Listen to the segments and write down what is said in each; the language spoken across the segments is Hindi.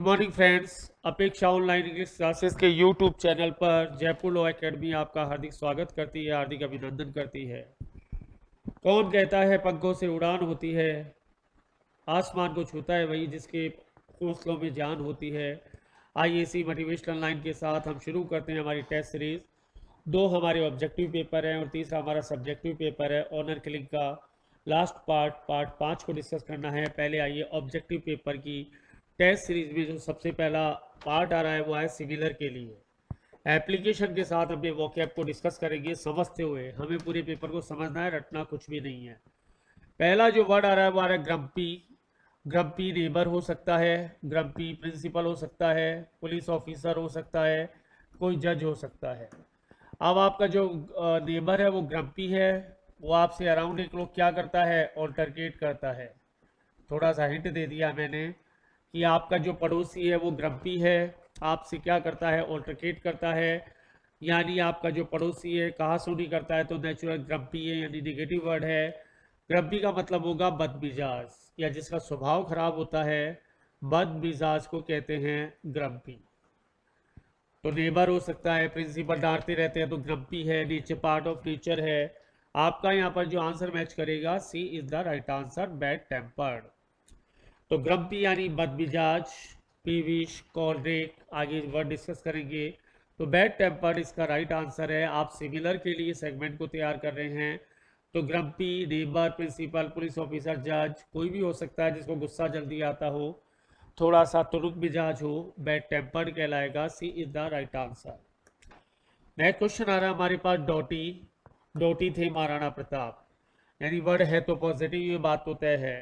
Good morning friends. अपेक्षा ऑनलाइन इंग्लिश क्लासेस के यूट्यूब चैनल पर जयपुर लॉ एकेडमी आपका हार्दिक स्वागत करती है, हार्दिक अभिनंदन करती है। कौन कहता है पंखों से उड़ान होती है, आसमान को छूता है वही जिसके हौसलों में जान होती है। आइए इसी मोटिवेशनल लाइन के साथ हम शुरू करते हैं हमारी टेस्ट सीरीज। दो हमारे ऑब्जेक्टिव पेपर हैं और तीसरा हमारा सब्जेक्टिव पेपर है। ऑनर किलिंग का लास्ट पार्ट 5 को डिस्कस करना है। पहले आइए ऑब्जेक्टिव पेपर की टेस्ट सीरीज में जो सबसे पहला पार्ट आ रहा है वो है सिमिलर के लिए। एप्लीकेशन के साथ अपने वोकैब को डिस्कस करेंगे समझते हुए। हमें पूरे पेपर को समझना है, रटना कुछ भी नहीं है। पहला जो वर्ड आ रहा है वो आ रहा है ग्रम्पी। ग्रम्पी नेबर हो सकता है, ग्रम्पी प्रिंसिपल हो सकता है, पुलिस ऑफिसर हो सकता है, कोई जज हो सकता है। अब आपका जो नेबर है वो ग्रम्पी है, वो आपसे अराउंड एक लोग क्या करता है, ऑल्टरकेट करता है। थोड़ा सा हिंट दे दिया मैंने कि आपका जो पड़ोसी है वो ग्रम्पी है, आपसे क्या करता है, ऑल्टरकेट करता है। यानी आपका जो पड़ोसी है कहा सुनी करता है तो नेचुरल ग्रम्पी है, यानी निगेटिव वर्ड है। ग्रम्पी का मतलब होगा बदमिजाज या जिसका स्वभाव खराब होता है, बदमिजाज को कहते हैं ग्रम्पी। तो नेबर हो सकता है, प्रिंसिपल डांटते रहते हैं तो ग्रम्पी है, नीचे पार्ट ऑफ टीचर है। आपका यहाँ पर जो आंसर मैच करेगा C is the right answer, bad tempered. तो ग्रम्पी यानी बदमिजाज, पीविश, कॉलरेट, आगे वर्ड डिस्कस करेंगे। तो बैड टेम्पर्ड इसका राइट आंसर है। आप सिमिलर के लिए सेगमेंट को तैयार कर रहे हैं। तो grumpy, neighbour, principal, police officer, जज कोई भी हो सकता है जिसको गुस्सा जल्दी आता हो, थोड़ा सा तुरुक मिजाज हो, बैड टेम्पर्ड कहलाएगा। C is the right answer. Next question आ रहा है हमारे पास डोटी। डोटी थे महाराणा प्रताप, यानी वर्ड है तो पॉजिटिव, ये बात तो तय है।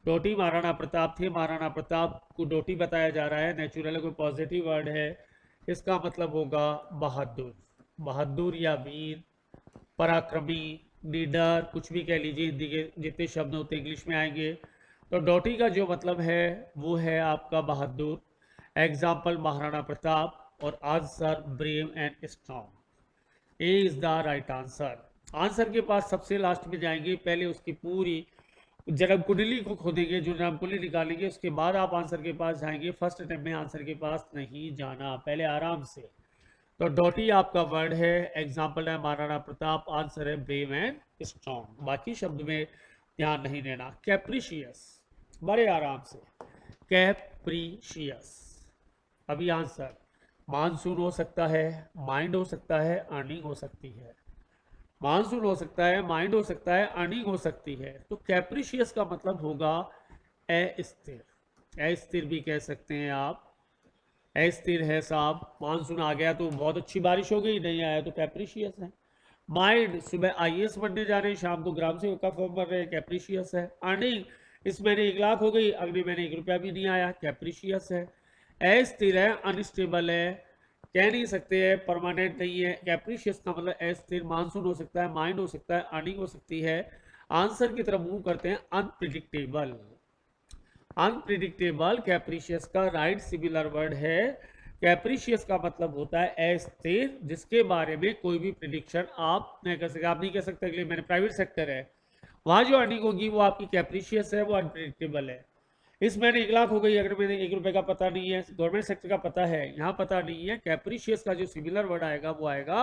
डोटी महाराणा प्रताप थे, महाराणा प्रताप को डोटी बताया जा रहा है, नेचुरल कोई पॉजिटिव वर्ड है। इसका मतलब होगा बहादुर। बहादुर या वीर, पराक्रमी, लीडर, कुछ भी कह लीजिए। हिंदी के जितने शब्द होते इंग्लिश में आएंगे। तो डोटी का जो मतलब है वो है आपका बहादुर। एग्जाम्पल महाराणा प्रताप और answer brave and strong. A is the right answer. Answer के पास सबसे लास्ट में जाएंगे, पहले उसकी पूरी जन्म कुंडली को खोदेंगे, जो जन्म कुंडली निकालेंगे उसके बाद आप आंसर के पास जाएंगे। फर्स्ट अटेम्प्ट में आंसर के पास नहीं जाना, पहले आराम से। तो डोटी आपका वर्ड है, एग्जाम्पल है महाराणा प्रताप, आंसर है ब्रेव एंड स्ट्रॉन्ग। बाकी शब्द में ध्यान नहीं देना। कैप्रिशियस, बड़े आराम से, कैप्रिशियस। अभी आंसर मानसून हो सकता है, माइंड हो सकता है, अर्निंग हो सकती है। मानसून हो सकता है, माइंड हो सकता है, अर्निंग हो सकती है। तो कैप्रिशियस का मतलब होगा अस्थिर। अस्थिर भी कह सकते हैं आप। अस्थिर है साहब, मानसून आ गया तो बहुत अच्छी बारिश हो गई, नहीं आया तो कैप्रिशियस है। माइंड, सुबह आईएएस बनने जा रहे हैं, शाम को ग्राम सेवक का फॉर्म भर रहे हैं, कैप्रिशियस है। अर्निंग, इस महीने 1 लाख हो गई, अगले महीने 1 रुपया भी नहीं आया, कैप्रिशियस है। अस्थिर है, अनस्टेबल है, कह नहीं सकते हैं, परमानेंट नहीं है। कैप्रिशियस का मतलब अस्थिर। मानसून हो सकता है, माइंड हो सकता है, अर्निंग हो सकती है। आंसर की तरफ मूव करते हैं, अनप्रिडिक्टेबल। अनप्रिडिक्टेबल कैप्रिशियस का राइट सिमिलर वर्ड है। कैप्रिशियस का मतलब होता है अस्थिर, जिसके बारे में कोई भी प्रिडिक्शन आप नहीं कर सकते। आप नहीं कह सकते अगले मैंने प्राइवेट सेक्टर है, वहां जो अर्निंग होगी वो आपकी कैप्रिशियस है, वो अनप्रिडिक्टेबल है। इस महीने 1 लाख हो गई, अगर मैंने 1 रुपए का पता नहीं है, गवर्नमेंट सेक्टर का पता है, यहाँ पता नहीं है। कैप्रिशियस का जो सिमिलर वर्ड आएगा वो आएगा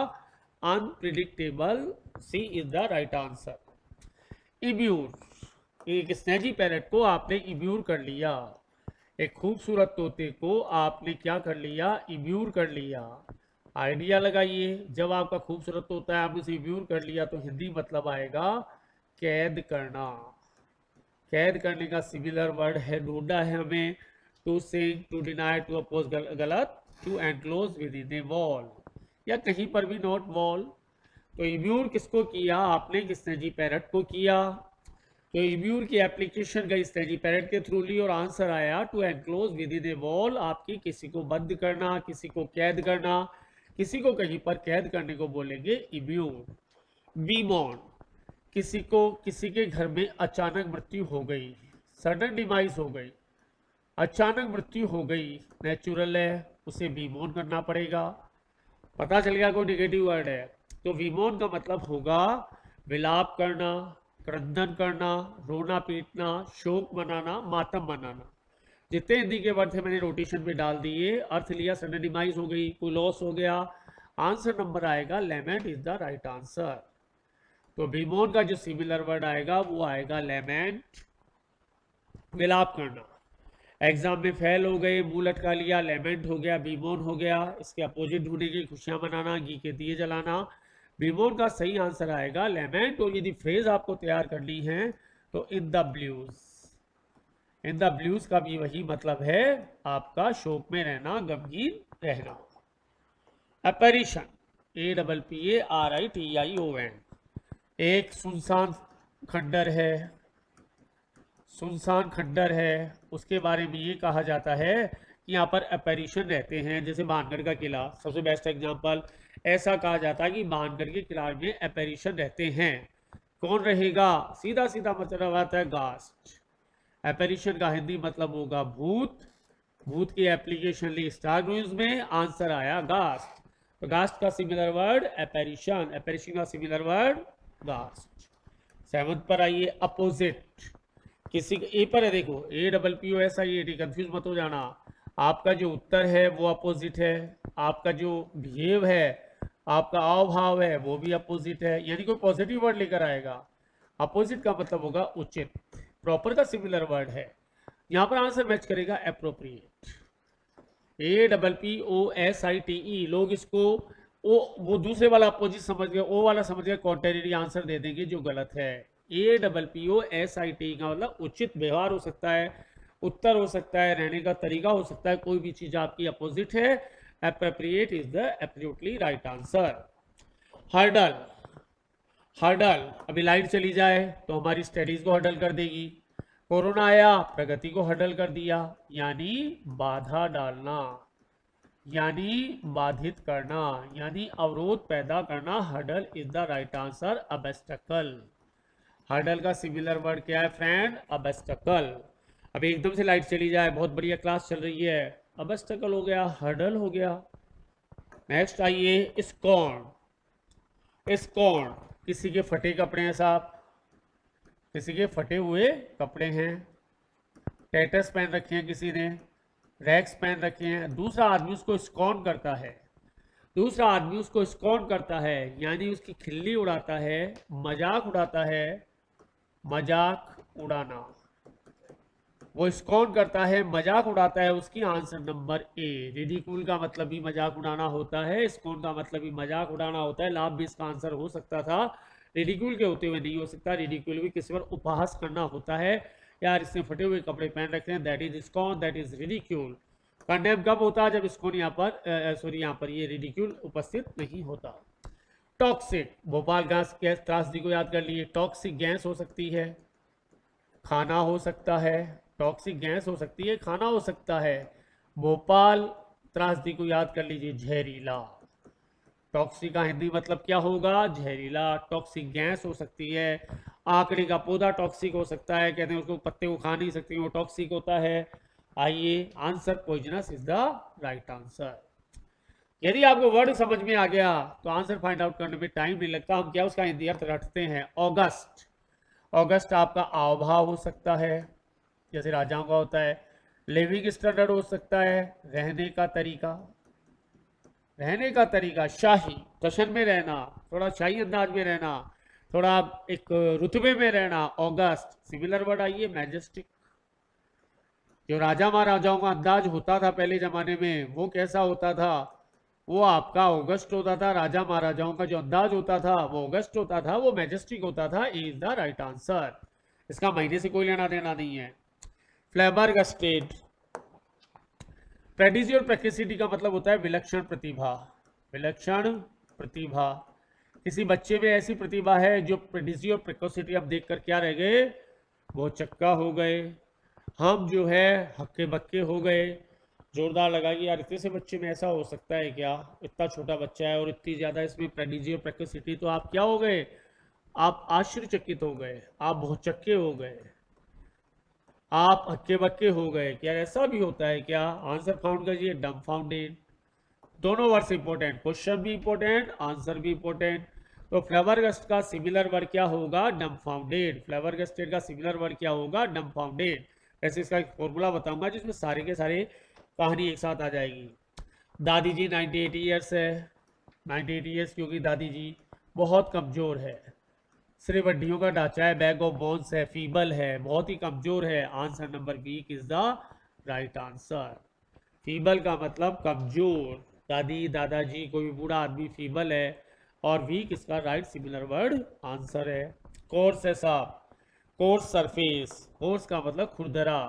unpredictable. C is the right answer. Immune, एक स्नेजी पैरेट को आपने इम्यूर कर लिया। एक खूबसूरत तोते को आपने क्या कर लिया, इम्यूर कर लिया। आइडिया लगाइए, जब आपका खूबसूरत तोता है आपने उसे इम्यूर कर लिया तो हिंदी मतलब आएगा कैद करना। कैद करने का सिमिलर वर्ड है, ढूंढा है हमें। To sing, to deny, to oppose गलत, to enclose within a wall, या कहीं पर भी नॉट वॉल। तो इम्यूर किसको किया आपने, किसने जी पैरट को किया। तो इम्यूर की एप्लीकेशन गई स्टेजी पैरेट के थ्रू ली और आंसर आया to enclose within a wall. आपकी किसी को बंद करना, किसी को कैद करना, किसी को कहीं पर कैद करने को बोलेंगे इम्यूर। बीमॉन, किसी को किसी के घर में अचानक मृत्यु हो गई, सडन डिमाइस हो गई, अचानक मृत्यु हो गई, नेचुरल है, उसे बीमॉन करना पड़ेगा। पता चल गया कोई निगेटिव वर्ड है। तो विमोन का मतलब होगा विलाप करना, क्रंदन करना, रोना पीटना, शोक मनाना, मातम मनाना। जितने हिंदी के वर्ड थे मैंने रोटेशन में डाल दिए, अर्थ लिया, सडन डिमाइज हो गई, कोई लॉस हो गया, आंसर नंबर आएगा lament is the right answer. तो बीमोन का जो सिमिलर वर्ड आएगा वो आएगा लेमेंट, विलाप करना। एग्जाम में फेल हो गए, मुंह लटका लिया, लेमेंट हो गया, बीमोन हो गया। इसके अपोजिट ढूंढेंगे, खुशियां मनाना, घी के दिए जलाना। बीमोन का सही आंसर आएगा लेमेंट। और यदि फ्रेज आपको तैयार करनी है तो in the blues, in the blues का भी वही मतलब है, आपका शोक में रहना, गमगीन रहना। अपैरिशन, APPARITION, एक सुनसान खंडर है, सुनसान खंडर है, उसके बारे में ये कहा जाता है कि यहाँ पर अपैरिशन रहते हैं। जैसे भानगढ़ का किला सबसे बेस्ट एग्जांपल, ऐसा कहा जाता है कि भानगढ़ के किला में अपैरिशन रहते हैं। कौन रहेगा? सीधा सीधा मतलब आता है गास्ट। अपैरिशन का हिंदी मतलब होगा भूत। भूत की एप्लीकेशन ली स्टार न्यूज में, आंसर आया गास्ट। तो गास्ट का सिमिलर वर्ड अपैरिशन, अपैरिशन का सिमिलर वर्ड गास्ट। 7th पर आइए, अपोजिट। किसी ए पर है, देखो APPOSIT, कंफ्यूज मत हो जाना। आपका जो उत्तर है वो अपोजिट है, आपका जो बिहेव है, आपका आव भाव है वो भी अपोजिट है, यानी कोई पॉजिटिव वर्ड लेकर आएगा। अपोजिट का मतलब होगा उचित। प्रॉपर का सिमिलर वर्ड है, यहां पर आंसर मैच करेगा एप्रोप्रिएट। APPOSITE, लोग इसको वो दूसरे वाला अपोजिट समझ गए, ओ वाला समझ गए, कॉन्ट्रेरी आंसर दे देंगे जो गलत है। APPOSIT का मतलब उचित व्यवहार हो सकता है, उत्तर हो सकता है, रहने का तरीका हो सकता है, कोई भी चीज आपकी अपोजिट है। Appropriate is the absolutely right answer. Hurdle, hurdle, अभी लाइट चली जाए तो हमारी स्टडीज को हर्डल कर देगी। कोरोना आया, प्रगति को हर्डल कर दिया, यानी बाधा डालना, यानी बाधित करना, यानी अवरोध पैदा करना। Hurdle is the right answer. Obstacle, hurdle का सिमिलर वर्ड क्या है फ्रेंड? ऑब्स्टेकल। अभी एकदम से लाइट चली जाए, बहुत बढ़िया क्लास चल रही है, ऑब्स्टेकल हो गया, हर्डल हो गया। नेक्स्ट आइए, स्कॉर्न। स्कॉर्न, किसी के फटे कपड़े हैं साहब, किसी के फटे हुए कपड़े हैं, टैटस पहन रखे हैं किसी ने, रैक्स पहन रखे हैं, दूसरा आदमी उसको स्कॉर्न करता है, दूसरा आदमी उसको स्कॉर्न करता है, यानी उसकी खिल्ली उड़ाता है, मजाक उड़ाता है, मजाक उड़ाना। वो स्कॉर्न करता है, मजाक उड़ाता है, उसकी आंसर नंबर ए। रिडिक्यूल का मतलब भी मजाक उड़ाना होता है, स्कॉर्न का मतलब भी मजाक उड़ाना होता है। लाभ भी इसका आंसर हो सकता था, रिडिक्यूल के होते हुए नहीं हो सकता। रिडिक्यूल भी किसी पर उपहास करना होता है, यार इसने फटे हुए कपड़े पहन रखे हैं, that is scorn, that is ridicule. Condemn कब होता है? जब स्कॉर्न यहाँ पर सॉरी यहाँ पर ये रिडिक्यूल उपस्थित नहीं होता। टॉक्सिक, भोपाल गैस त्रासदी को याद कर लिए। टॉक्सिक गैस हो सकती है, खाना हो सकता है, टॉक्सिक गैस हो सकती है, खाना हो सकता है। भोपाल त्रासदी को याद कर लीजिए, जहरीला। टॉक्सिक का हिंदी मतलब क्या होगा? जहरीला। टॉक्सिक गैस हो सकती है, आंकड़े का पौधा टॉक्सिक हो सकता है, कहते हैं उसको पत्ते को खा नहीं सकते, वो टॉक्सिक होता है। आइए, answer poisonous is the right answer. यदि आपको वर्ड समझ में आ गया तो आंसर फाइंड आउट करने में टाइम नहीं लगता, हम क्या उसका हिंदी अर्थ रटते हैं। ऑगस्ट, ऑगस्ट आपका आवभाव हो सकता है, जैसे राजाओं का होता है। लिविंग स्टैंडर्ड हो सकता है, रहने का तरीका, रहने का तरीका। शाही, टशन में रहना, थोड़ा शाही अंदाज में रहना, थोड़ा एक रुतबे में रहना। ऑगस्ट, सिमिलर वर्ड आइए, मैजेस्टिक। जो राजा महाराजाओं का अंदाज होता था पहले जमाने में, वो कैसा होता था? वो आपका ऑगस्ट होता था। राजा महाराजाओं का जो अंदाज होता था वो ऑगस्ट होता था, वो मैजेस्टिक होता था। Is the right answer. इसका महीने से कोई लेना देना नहीं है। फ्लैबरगस्टेड, प्रेडिजी और प्रेक्सिटी का मतलब होता है विलक्षण प्रतिभा, विलक्षण प्रतिभा। किसी बच्चे में ऐसी प्रतिभा है जो प्रेडिजी और प्रेक्सिटी अब देखकर क्या रह गए? वो चक्का हो गए। हम जो है हक्के बक्के हो गए। जोरदार लगा कि यार इतने से बच्चे में ऐसा हो सकता है क्या? इतना छोटा बच्चा है और इतनी ज्यादा इसमें प्रेडिजी और प्रेक्सिटी, तो आप क्या हो गए? आप आश्चर्यचकित हो गए, आप बहुत चक्के हो गए, आप हक्के बक्के हो गए। क्या ऐसा भी होता है क्या? आंसर फाउंड कीजिए, डम्फाउंडेड। दोनों वर्ड्स इंपॉर्टेंट, क्वेश्चन भी इंपॉर्टेंट, आंसर भी इंपॉर्टेंट। तो फ्लैबरगस्ट का सिमिलर वर्ड क्या होगा? डम्फाउंडेड। फ्लैबरगस्टेड का सिमिलर वर्ड क्या होगा? डम्फाउंडेड। ऐसे इसका एक फॉर्मूला बताऊंगा जिसमें सारे के सारे कहानी एक साथ आ जाएगी। दादी जी 98 ईयर्स है, 98 ईयर्स क्योंकि दादी जी बहुत कमज़ोर है, सिर्फ हड्डियों का ढांचा है, बैग ऑफ बोन्स है, फीबल है, बहुत ही कमज़ोर है। Answer number B is the right answer. Feeble का मतलब कमज़ोर, दादी दादाजी कोई भी बूढ़ा आदमी फीबल है, और वीक इसका राइट सिमिलर वर्ड आंसर है। कोर्स है साहब, कोर्स सरफेस, कोर्स का मतलब खुरदरा,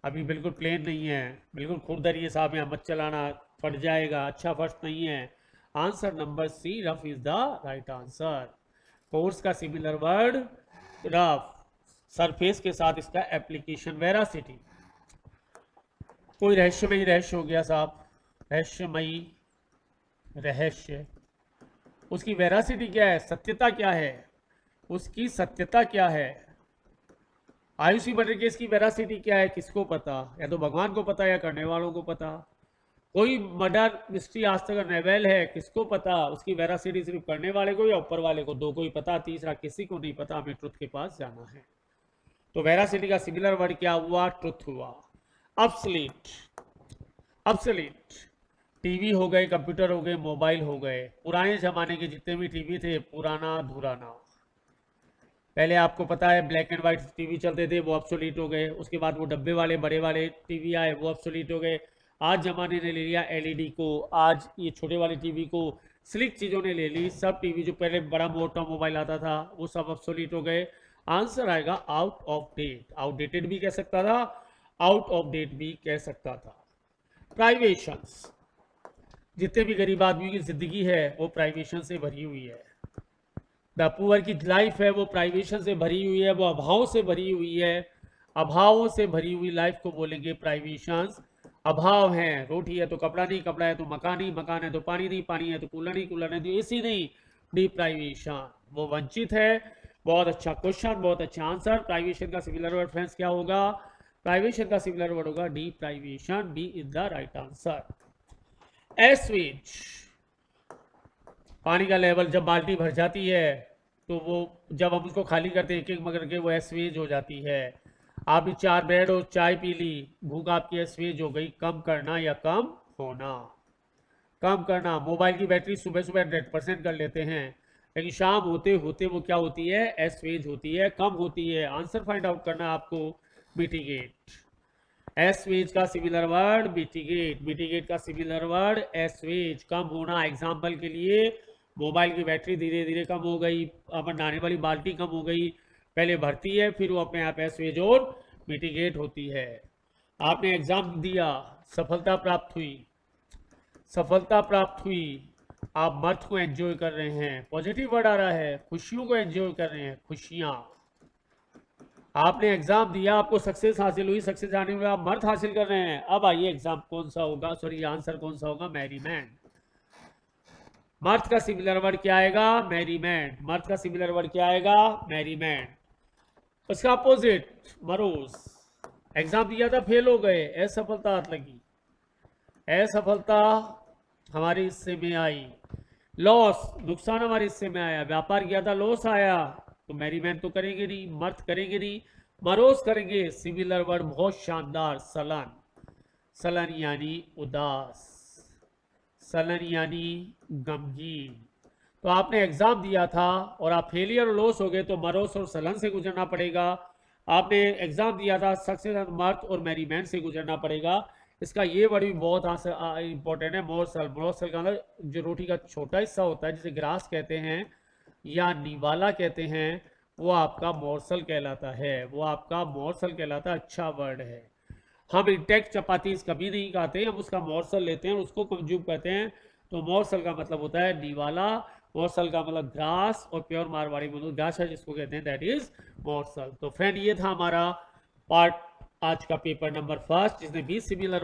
अभी बिल्कुल प्लेन नहीं है, बिल्कुल खुरदरी है साहब, यहाँ मत चलाना फट जाएगा, अच्छा फर्श नहीं है। Answer number C rough is the right answer. Coarse का सिमिलर वर्ड रफ, सरफेस के साथ इसका एप्लीकेशन वेरासिटी। कोई रहस्यमयी रहस्य हो गया साहब, रहस्यमयी रहस्य, उसकी वेरासिटी क्या है, सत्यता क्या है, उसकी सत्यता क्या है। आयुषी मर्डर केस की वेरासिटी क्या है, किसको पता, या तो भगवान को पता या करने वालों को पता। कोई मर्डर मिस्ट्री आज तक अनरेवेल है, किसको पता, उसकी वेरासिटी सिर्फ करने वाले को या ऊपर वाले को, दो को ही पता, तीसरा किसी को नहीं पता, हमें ट्रुथ के पास जाना है। तो वेरासिटी का सिमिलर वर्ड क्या हुआ, ट्रुथ हुआ। ऑब्सोलीट, ऑब्सोलीट, टीवी हो गए, कंप्यूटर हो गए, मोबाइल हो गए, पुराने जमाने के जितने भी टीवी थे, पुराना धुराना। पहले आपको पता है ब्लैक एंड व्हाइट टीवी चलते थे, वो ऑब्सोलीट हो गए। उसके बाद वो डब्बे वाले बड़े वाले टीवी आए, वो ऑब्सोलीट हो गए। आज जमाने ने ले लिया एलईडी को, आज ये छोटे वाले टीवी को, स्लिक चीज़ों ने ले ली। सब टीवी जो पहले बड़ा मोटा मोबाइल आता था वो सब ऑब्सोलीट हो गए। आंसर आएगा आउट ऑफ डेट। आउटडेटेड भी कह सकता था, आउट ऑफ डेट भी कह सकता था। प्राइवेशंस, जितने भी गरीब आदमी की जिंदगी है वो प्राइवेशन से भरी हुई है। द पुअर की लाइफ है वो प्राइवेशन से भरी हुई है, वो अभाव से भरी हुई है। अभावों से भरी हुई लाइफ को बोलेंगे प्राइवेशंस। अभाव है, रोटी है तो कपड़ा नहीं, कपड़ा है तो मकान नहीं, मकान है तो पानी नहीं, पानी है तो कूलर नहीं, कूलर है तो एसी नहीं, डिप्राइवेशन, वो वंचित है। बहुत अच्छा क्वेश्चन, बहुत अच्छा आंसर। प्राइवेशन का सिमिलर वर्ड फ्रेंड्स क्या होगा, प्राइवेशन का सिमिलर वर्ड होगा deprivation. B is the right answer. Assuage, पानी का लेवल जब बाल्टी भर जाती है तो वो जब हम उसको खाली करते हैं एक एक मग करके, वो एस्वेज हो जाती है। आपने 4 ब्रेड और चाय पी ली, भूख आपकी एस्वेज हो गई। कम करना या कम होना, कम करना। मोबाइल की बैटरी सुबह सुबह 100% कर लेते हैं, लेकिन शाम होते होते वो क्या होती है, एस्वेज होती है, कम होती है। आंसर फाइंड आउट करना है आपको, मिटिगेट। एस्वेज का सिमिलर वर्ड मिटिगेट, मिटिगेट का सिमिलर वर्ड एस्वेज, कम होना। एग्जाम्पल के लिए मोबाइल की बैटरी धीरे धीरे कम हो गई, अब नहाने वाली बाल्टी कम हो गई, पहले भरती है फिर वो अपने आप एस्वेज और मिटिगेट होती है। आपने एग्जाम दिया, सफलता प्राप्त हुई, सफलता प्राप्त हुई, आप मर्थ को एंजॉय कर रहे हैं, पॉजिटिव वर्ड आ रहा है, खुशियों को एंजॉय कर रहे हैं, खुशियां। आपने एग्जाम दिया, आपको सक्सेस हासिल हुई, सक्सेस आने में आप मर्थ हासिल कर रहे हैं। अब आइए एग्जाम कौन सा होगा, सॉरी आंसर कौन सा होगा, मैरीमैन। मर्थ का सिमिलर वर्ड क्या आएगा, मैरीमैन। मर्थ का सिमिलर वर्ड क्या आएगा, मैरीमैन। उसका अपोजिट मरोज। एग्जाम दिया था, फेल हो गए, असफलता हाथ लगी, असफलता हमारे हिस्से में आई। लॉस, नुकसान हमारे हिस्से में आया। व्यापार किया था, लॉस आया, तो मैरीमैन तो करेंगे नहीं, मर्थ करेंगे नहीं, मरोज करेंगे। सिमिलर वर्ड बहुत शानदार, सलन। सलन यानी उदास, सलन यानी गमगीन। तो आपने एग्जाम दिया था और आप फेलियर और लॉस हो गए, तो मरोस और सलन से गुजरना पड़ेगा। आपने एग्जाम दिया था, सक्सेस और मर्थ और मैरीमैन से गुजरना पड़ेगा। इसका ये वर्ड भी बहुत इंपॉर्टेंट है, मोरसल। मोरसल का मतलब जो रोटी का छोटा हिस्सा होता है, जिसे ग्रास कहते हैं या निवाला कहते हैं, वो आपका मोरसल कहलाता है, वो आपका मोरसल कहलाता है। अच्छा वर्ड है। हम इंटेक्ट चपाती कभी नहीं खाते, हम उसका मोरसल लेते हैं, उसको कंज्यूम करते हैं। तो मोरसल का मतलब होता है निवाला, मोरसल का मतलब ग्रास, और प्योर मारवाड़ी मतलब घास है जिसको कहते हैं, दैट इज मोरसल। तो फ्रेंड ये था हमारा पार्ट आज का पेपर नंबर 1 जिसने 20 सिमिलर